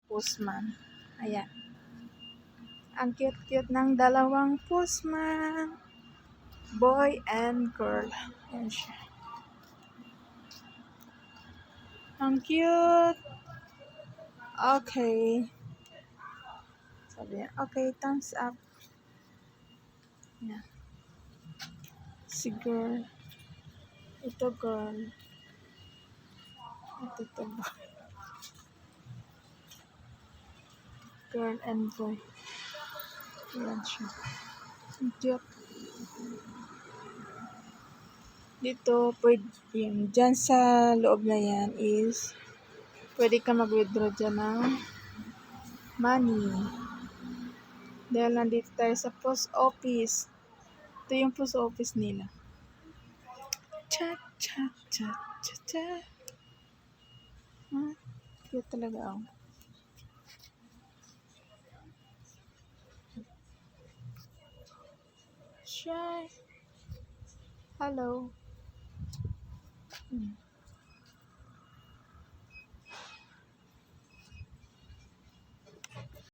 postman. Ayan. Ang cute-cute ng dalawang postman. Boy and girl. Ayan siya. Ang cute. Okay. Sabi niya, okay, thumbs up. Ayan. Si girl. Ito girl. Ito boy. Girl and boy. Ayan siya. Ang cute. Dito, pwede yun. Diyan sa loob na yan is pwede ka mag-withdraw dyan ng money. Dahil nandito tayo sa post office. Ito yung post office nila. Cha, cha, cha, cha, cha. Cute talaga ako. Shy. Hello.